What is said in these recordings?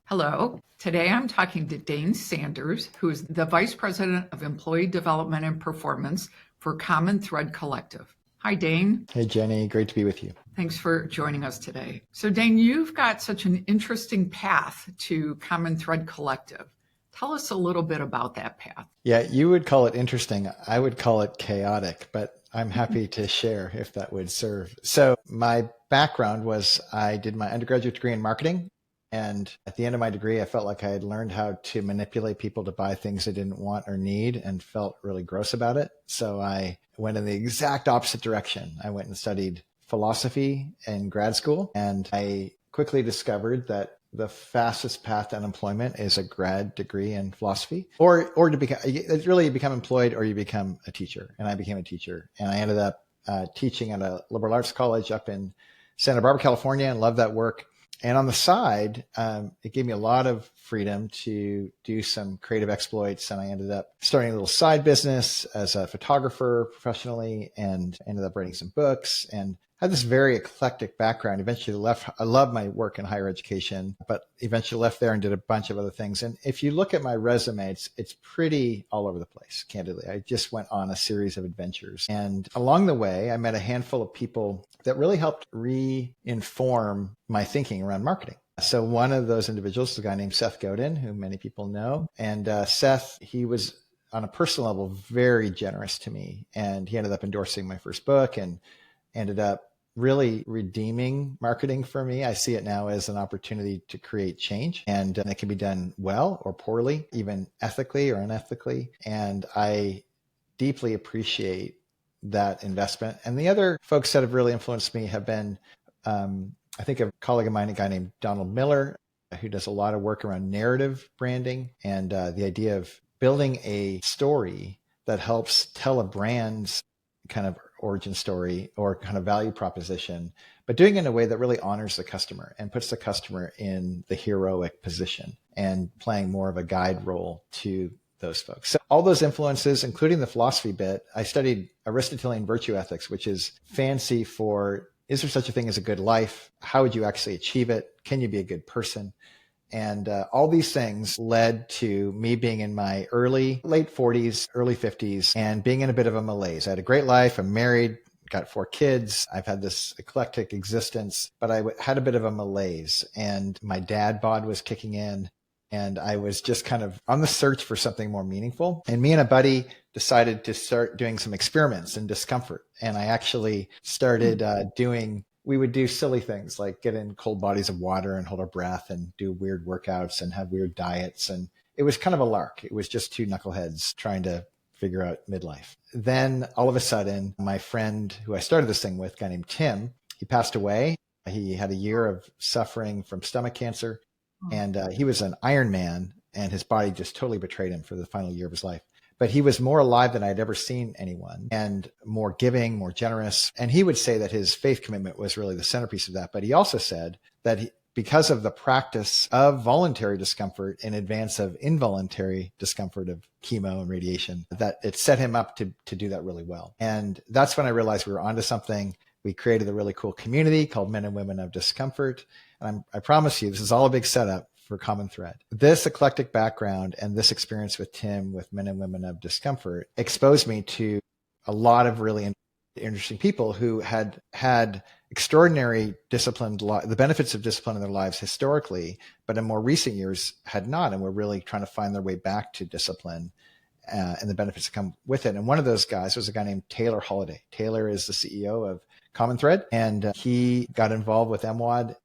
Hello. Today I'm talking to Dane Sanders, who is the Vice President of Employee Development and Performance for Common Thread Collective. Hi, Dane. Hey, Jenny. Great to be with you. Thanks for joining us today. So, Dane, you've got such an interesting path to Common Thread Collective. Tell us a little bit about that path. Yeah, you would call it interesting. I would call it chaotic, but I'm happy to share if that would serve. So my background was I did my undergraduate degree in marketing. And at the end of my degree, I felt like I had learned how to manipulate people to buy things they didn't want or need and felt really gross about it. So I went in the exact opposite direction. I went and studied philosophy in grad school. And I quickly discovered that the fastest path to unemployment is a grad degree in philosophy, or to become, it's really you become employed or you become a teacher. And I became a teacher, and I ended up teaching at a liberal arts college up in Santa Barbara, California, and loved that work. And on the side, it gave me a lot of freedom to do some creative exploits. And I ended up starting a little side business as a photographer professionally, and ended up writing some books, and had this very eclectic background. Eventually left. I love my work in higher education, but eventually left there and did a bunch of other things. And if you look at my resume, it's pretty all over the place, candidly. I just went on a series of adventures. And along the way, I met a handful of people that really helped re-inform my thinking around marketing. So one of those individuals is a guy named Seth Godin, who many people know. And Seth, he was on a personal level very generous to me. And he ended up endorsing my first book and ended up really redeeming marketing for me. I see it now as an opportunity to create change, and it can be done well or poorly, even ethically or unethically. And I deeply appreciate that investment. And the other folks that have really influenced me have been, I think a colleague of mine, a guy named Donald Miller, who does a lot of work around narrative branding and the idea of building a story that helps tell a brand's kind of origin story or kind of value proposition, but doing it in a way that really honors the customer and puts the customer in the heroic position and playing more of a guide role to those folks. So all those influences, including the philosophy bit, I studied Aristotelian virtue ethics, which is fancy for, is there such a thing as a good life? How would you actually achieve it? Can you be a good person? And all these things led to me being in my late 40s, early 50s, and being in a bit of a malaise. I had a great life. I'm married, got 4 kids. I've had this eclectic existence, but I had a bit of a malaise. And my dad bod was kicking in, and I was just kind of on the search for something more meaningful. And me and a buddy decided to start doing some experiments in discomfort. And I actually started we would do silly things like get in cold bodies of water and hold our breath and do weird workouts and have weird diets. And it was kind of a lark. It was just 2 knuckleheads trying to figure out midlife. Then all of a sudden, my friend who I started this thing with, a guy named Tim, he passed away. He had a year of suffering from stomach cancer, and he was an Iron Man, and his body just totally betrayed him for the final year of his life. But he was more alive than I'd ever seen anyone, and more giving, more generous. And he would say that his faith commitment was really the centerpiece of that. But he also said that because of the practice of voluntary discomfort in advance of involuntary discomfort of chemo and radiation, that it set him up to do that really well. And that's when I realized we were onto something. We created a really cool community called Men and Women of Discomfort. And I promise you, this is all a big setup for Common Thread. This eclectic background and this experience with Tim with Men and Women of Discomfort exposed me to a lot of really interesting people who had extraordinary disciplined, the benefits of discipline in their lives historically, but in more recent years had not, and were really trying to find their way back to discipline and the benefits that come with it. And one of those guys was a guy named Taylor Holiday. Taylor is the CEO of Common Thread, and he got involved with MWAD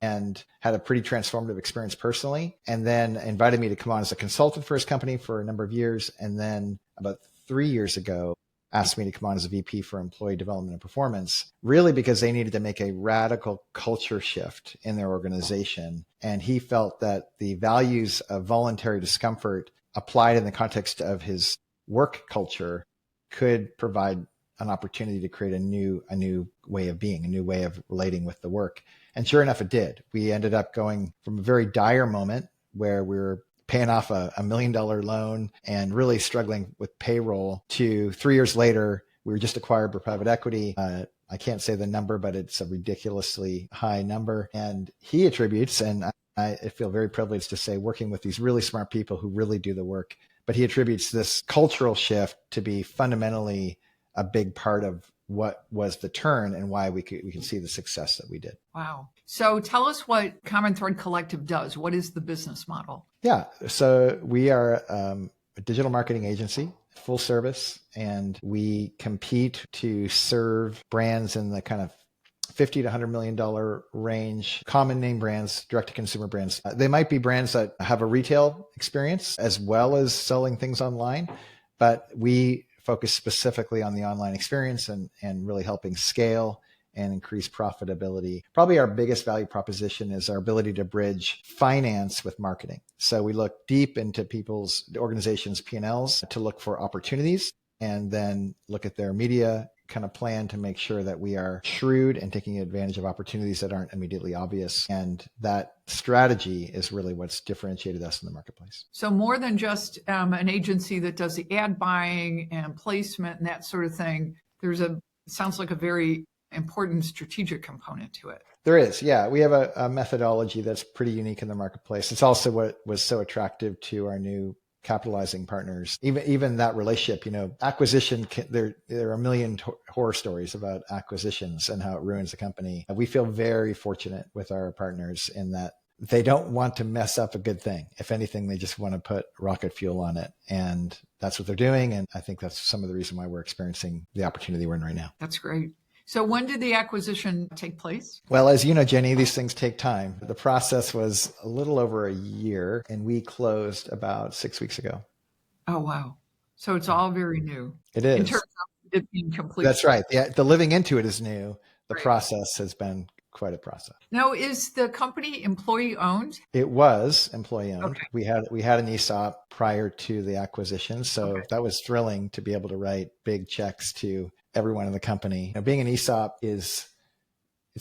and had a pretty transformative experience personally, and then invited me to come on as a consultant for his company for a number of years. And then about 3 years ago, asked me to come on as a VP for employee development and performance, really because they needed to make a radical culture shift in their organization. And he felt that the values of voluntary discomfort applied in the context of his work culture could provide an opportunity to create a new way of being, a new way of relating with the work. And sure enough, it did. We ended up going from a very dire moment where we were paying off a $1 million loan and really struggling with payroll to 3 years later, we were just acquired by private equity. I can't say the number, but it's a ridiculously high number. And he attributes, and I feel very privileged to say working with these really smart people who really do the work. But he attributes this cultural shift to be fundamentally a big part of what was the turn and why we can see the success that we did. Wow. So tell us what Common Thread Collective does. What is the business model? Yeah. So we are a digital marketing agency, full service, and we compete to serve brands in the kind of $50 to $100 million range, common name brands, direct to consumer brands. They might be brands that have a retail experience as well as selling things online, but we focus specifically on the online experience and really helping scale and increase profitability. Probably our biggest value proposition is our ability to bridge finance with marketing. So we look deep into people's organizations' P&Ls to look for opportunities and then look at their media kind of plan to make sure that we are shrewd and taking advantage of opportunities that aren't immediately obvious. And that strategy is really what's differentiated us in the marketplace. So more than just an agency that does the ad buying and placement and that sort of thing, it sounds like a very important strategic component to it. There is, yeah. We have a methodology that's pretty unique in the marketplace. It's also what was so attractive to our new capitalizing partners. Even that relationship, acquisition, there are a million horror stories about acquisitions and how it ruins the company. We feel very fortunate with our partners in that they don't want to mess up a good thing. If anything, they just want to put rocket fuel on it. And that's what they're doing. And I think that's some of the reason why we're experiencing the opportunity we're in right now. That's great. So when did the acquisition take place? Well, as you know, Jenny, these things take time. The process was a little over a year, and we closed about 6 weeks ago. Oh, wow. So it's all very new. It is. In terms of it being complete. That's right. The living into it is new. The Right. process has been quite a process. Now, is the company employee owned? It was employee owned. Okay. We had an ESOP prior to the acquisition, so that was thrilling to be able to write big checks to everyone in the company. Being an ESOP it's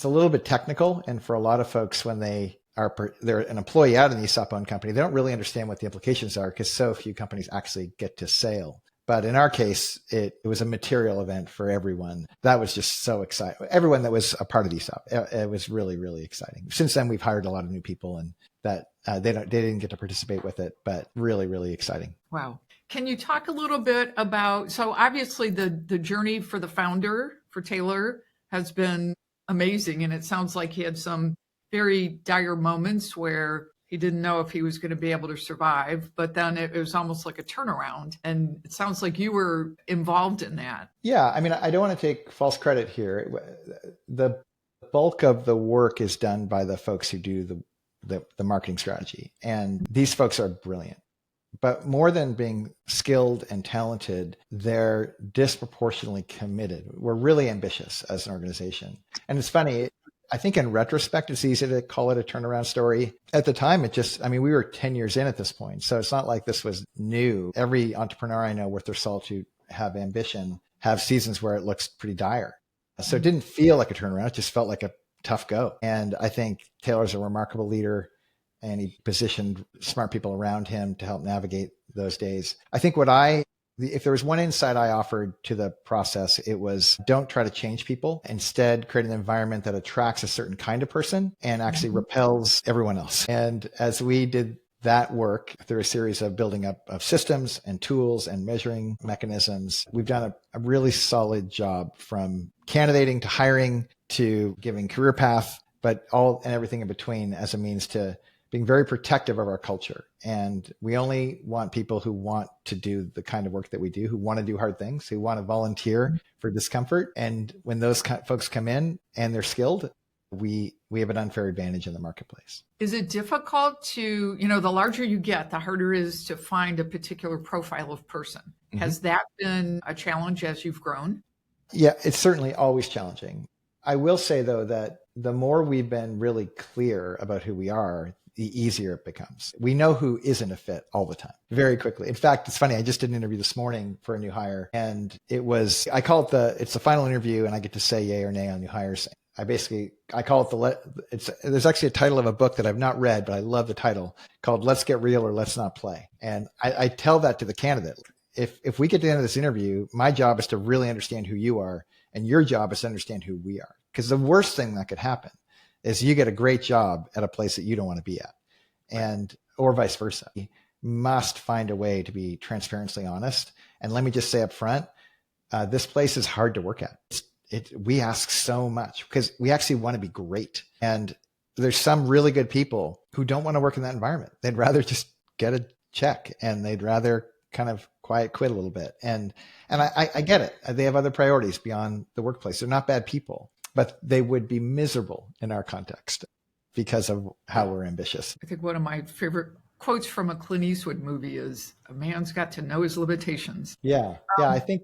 a little bit technical, and for a lot of folks, when they're an employee at an ESOP owned company, they don't really understand what the implications are because so few companies actually get to sale. But in our case, it was a material event for everyone. That was just so exciting. Everyone that was a part of the ESOP, it was really, really exciting. Since then, we've hired a lot of new people, and that they didn't get to participate with it, but really, really exciting. Wow. Can you talk a little bit about, so obviously the journey for the founder, for Taylor, has been amazing. And it sounds like he had some very dire moments where he didn't know if he was going to be able to survive, but then it was almost like a turnaround. And it sounds like you were involved in that. Yeah. I mean, I don't want to take false credit here. The bulk of the work is done by the folks who do the marketing strategy. And these folks are brilliant. But more than being skilled and talented, they're disproportionately committed. We're really ambitious as an organization. And it's funny, I think in retrospect, it's easy to call it a turnaround story. At the time, we were 10 years in at this point. So it's not like this was new. Every entrepreneur I know worth their salt who have ambition have seasons where it looks pretty dire. So it didn't feel like a turnaround. It just felt like a tough go. And I think Taylor's a remarkable leader, and he positioned smart people around him to help navigate those days. I think if there was one insight I offered to the process, it was don't try to change people. Instead, create an environment that attracts a certain kind of person and actually repels everyone else. And as we did that work through a series of building up of systems and tools and measuring mechanisms, we've done a really solid job from candidating to hiring to giving career path, but all and everything in between as a means to being very protective of our culture. And we only want people who want to do the kind of work that we do, who want to do hard things, who want to volunteer for discomfort. And when those folks come in and they're skilled, we have an unfair advantage in the marketplace. Is it difficult to, the larger you get, the harder it is to find a particular profile of person? Mm-hmm. Has that been a challenge as you've grown? Yeah, it's certainly always challenging. I will say, though, that the more we've been really clear about who we are, the easier it becomes. We know who isn't a fit all the time, very quickly. In fact, it's funny. I just did an interview this morning for a new hire, and I call it it's the final interview, and I get to say yay or nay on new hires. I call it there's actually a title of a book that I've not read, but I love the title, called Let's Get Real or Let's Not Play. And I tell that to the candidate. If we get to the end of this interview, my job is to really understand who you are, and your job is to understand who we are. Because the worst thing that could happen is you get a great job at a place that you don't want to be at. and or vice versa. We must find a way to be transparently honest. And let me just say up front, this place is hard to work at. We ask so much because we actually want to be great. And there's some really good people who don't want to work in that environment. They'd rather just get a check and they'd rather kind of quiet quit a little bit. And I get it. They have other priorities beyond the workplace. They're not bad people, but they would be miserable in our context because of how we're ambitious. I think one of my favorite quotes from a Clint Eastwood movie is, "A man's got to know his limitations." Yeah. I think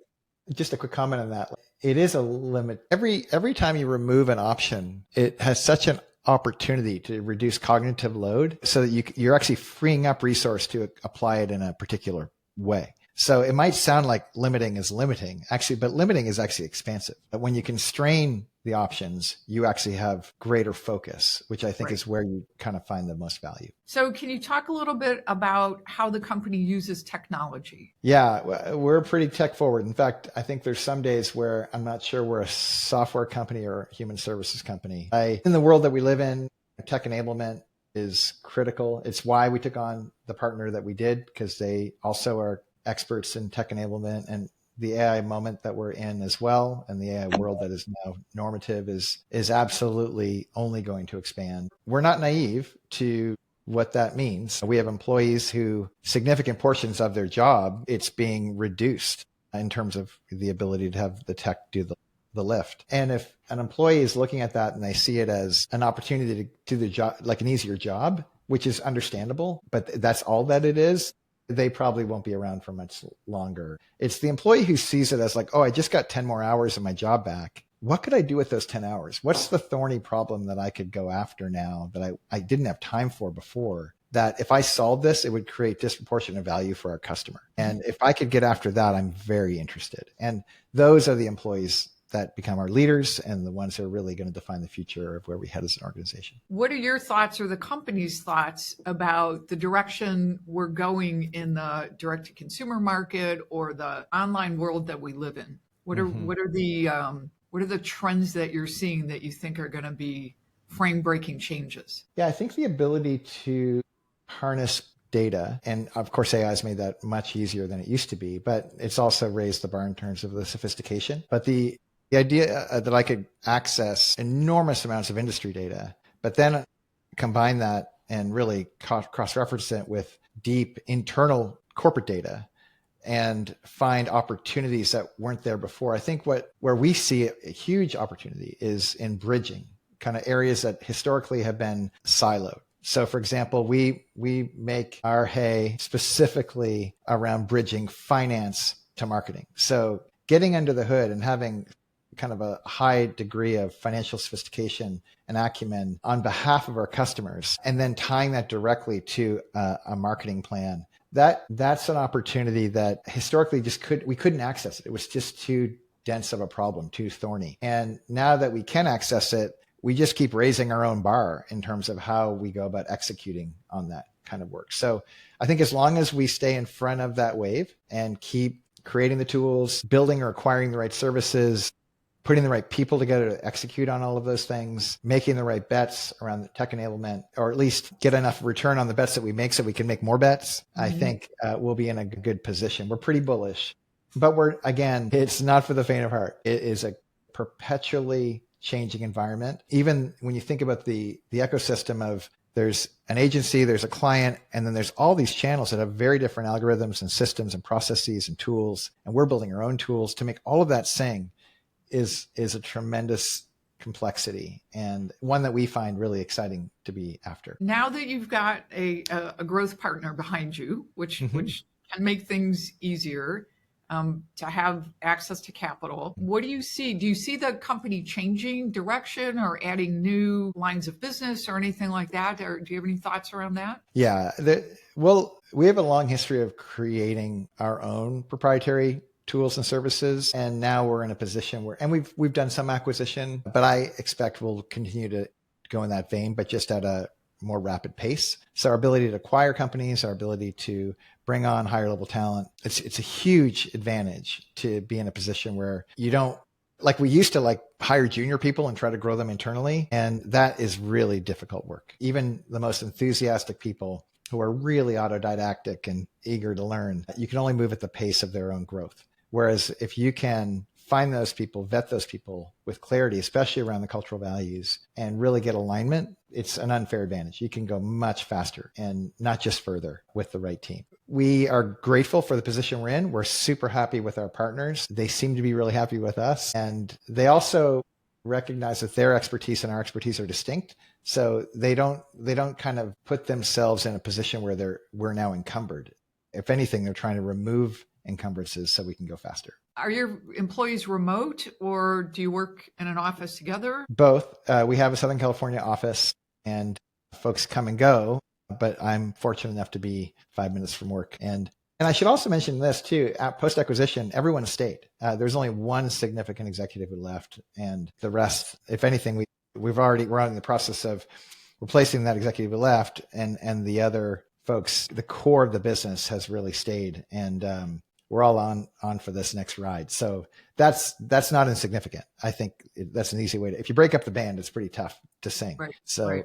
just a quick comment on that. It is a limit. Every time you remove an option, it has such an opportunity to reduce cognitive load so that you're actually freeing up resource to apply it in a particular way. So it might sound like limiting is limiting, actually, but limiting is actually expansive. But when you constrain the options, you actually have greater focus, which I think is where you kind of find the most value. So can you talk a little bit about how the company uses technology? Yeah, we're pretty tech forward. In fact, I think there's some days where I'm not sure we're a software company or a human services company. In the world that we live in, tech enablement is critical. It's why we took on the partner that we did, because they also are experts in tech enablement, and the AI moment that we're in as well, and the AI world that is now normative is absolutely only going to expand. We're not naive to what that means. We have employees who significant portions of their job, it's being reduced in terms of the ability to have the tech do the lift. And if an employee is looking at that and they see it as an opportunity to do the job, like an easier job, which is understandable, but that's all that it is, they probably won't be around for much longer. It's the employee who sees it as like, oh, I just got 10 more hours of my job back. What could I do with those 10 hours? What's the thorny problem that I could go after now that I didn't have time for before? That if I solved this, it would create disproportionate value for our customer. And if I could get after that, I'm very interested. And those are the employees that become our leaders and the ones who are really going to define the future of where we head as an organization. What are your thoughts or the company's thoughts about the direction we're going in the direct-to-consumer market or the online world that we live in? What are the trends that you're seeing that you think are going to be frame-breaking changes? Yeah, I think the ability to harness data, and of course AI has made that much easier than it used to be, but it's also raised the bar in terms of the sophistication. But the idea that I could access enormous amounts of industry data, but then combine that and really cross-reference it with deep internal corporate data and find opportunities that weren't there before. I think where we see a huge opportunity is in bridging kind of areas that historically have been siloed. So for example, we make our hay specifically around bridging finance to marketing. So getting under the hood and having kind of a high degree of financial sophistication and acumen on behalf of our customers, and then tying that directly to a marketing plan. That's an opportunity that historically we couldn't access it. It was just too dense of a problem, too thorny. And now that we can access it, we just keep raising our own bar in terms of how we go about executing on that kind of work. So I think as long as we stay in front of that wave and keep creating the tools, building or acquiring the right services, putting the right people together to execute on all of those things, making the right bets around the tech enablement, or at least get enough return on the bets that we make so we can make more bets, I think we'll be in a good position. We're pretty bullish, but it's not for the faint of heart. It is a perpetually changing environment. Even when you think about the ecosystem of there's an agency, there's a client, and then there's all these channels that have very different algorithms and systems and processes and tools. And we're building our own tools to make all of that sing is a tremendous complexity, and one that we find really exciting to be after. Now that you've got a growth partner behind you, which can make things easier to have access to capital, what do you see? Do you see the company changing direction or adding new lines of business or anything like that? Or do you have any thoughts around that? Yeah, well, we have a long history of creating our own proprietary tools and services, and now we're in a position where, and we've done some acquisition, but I expect we'll continue to go in that vein, but just at a more rapid pace. So our ability to acquire companies, our ability to bring on higher level talent, it's a huge advantage to be in a position where you don't Like we used to like hire junior people and try to grow them internally. And that is really difficult work. Even the most enthusiastic people who are really autodidactic and eager to learn, you can only move at the pace of their own growth. Whereas if you can find those people, vet those people with clarity, especially around the cultural values, and really get alignment, it's an unfair advantage. You can go much faster and not just further with the right team. We are grateful for the position we're in. We're super happy with our partners. They seem to be really happy with us. And they also recognize that their expertise and our expertise are distinct. So they don't kind of put themselves in a position where we're now encumbered. If anything, they're trying to remove encumbrances so we can go faster. Are your employees remote, or do you work in an office together? Both. We have a Southern California office and folks come and go, but I'm fortunate enough to be 5 minutes from work. And I should also mention this too, at post-acquisition, everyone stayed. There's only one significant executive who left, and the rest, if anything, we're in the process of replacing that executive who left, and the other folks, the core of the business has really stayed. And we're all on for this next ride. So that's not insignificant. I think that's an easy way to, if you break up the band, it's pretty tough to sing. Right. So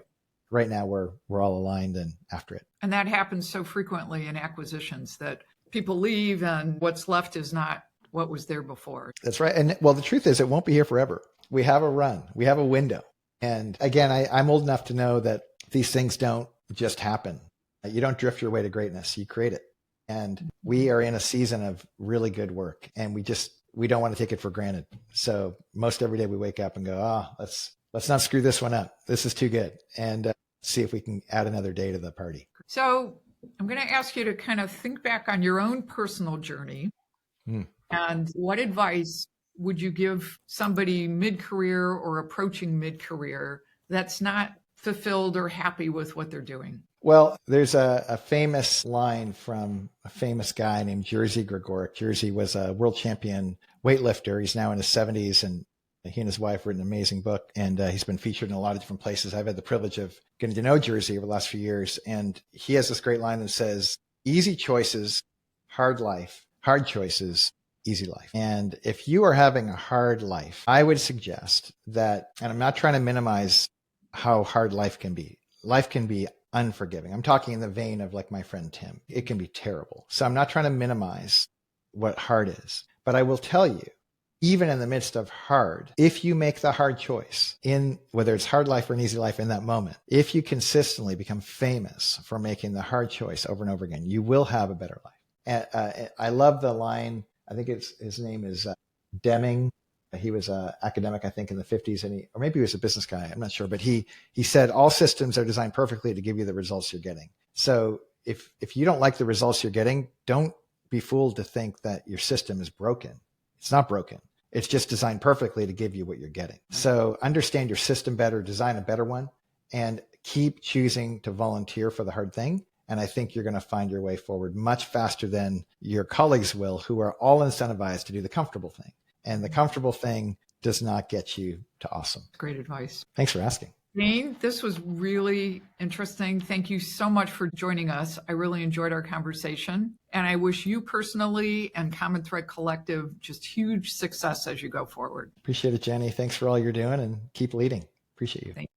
right now we're all aligned and after it. And that happens so frequently in acquisitions that people leave and what's left is not what was there before. That's right. And well, the truth is it won't be here forever. We have a run, we have a window. And again, I'm old enough to know that these things don't just happen. You don't drift your way to greatness, you create it. And we are in a season of really good work, and we don't want to take it for granted. So most every day we wake up and go, let's not screw this one up. This is too good. And see if we can add another day to the party. So I'm going to ask you to kind of think back on your own personal journey. And what advice would you give somebody mid-career or approaching mid-career that's not fulfilled or happy with what they're doing? Well, there's a famous line from a famous guy named Jerzy Gregorek. Jerzy was a world champion weightlifter. He's now in his 70s, and he and his wife wrote an amazing book, and he's been featured in a lot of different places. I've had the privilege of getting to know Jerzy over the last few years, and he has this great line that says, easy choices, hard life, hard choices, easy life. And if you are having a hard life, I would suggest that, and I'm not trying to minimize how hard life can be. Life can be unforgiving. I'm talking in the vein of like my friend Tim. It can be terrible. So I'm not trying to minimize what hard is, but I will tell you, even in the midst of hard, if you make the hard choice in whether it's hard life or an easy life in that moment, if you consistently become famous for making the hard choice over and over again, you will have a better life. And I love the line. I think his name is Deming. He was an academic, I think, in the 50s, or maybe he was a business guy. I'm not sure, but he said all systems are designed perfectly to give you the results you're getting. So if you don't like the results you're getting, don't be fooled to think that your system is broken. It's not broken. It's just designed perfectly to give you what you're getting. So understand your system better, design a better one, and keep choosing to volunteer for the hard thing. And I think you're going to find your way forward much faster than your colleagues will, who are all incentivized to do the comfortable thing. And the comfortable thing does not get you to awesome. Great advice. Thanks for asking. Dane, this was really interesting. Thank you so much for joining us. I really enjoyed our conversation. And I wish you personally and Common Thread Collective just huge success as you go forward. Appreciate it, Jenny. Thanks for all you're doing, and keep leading. Appreciate you. Thank you.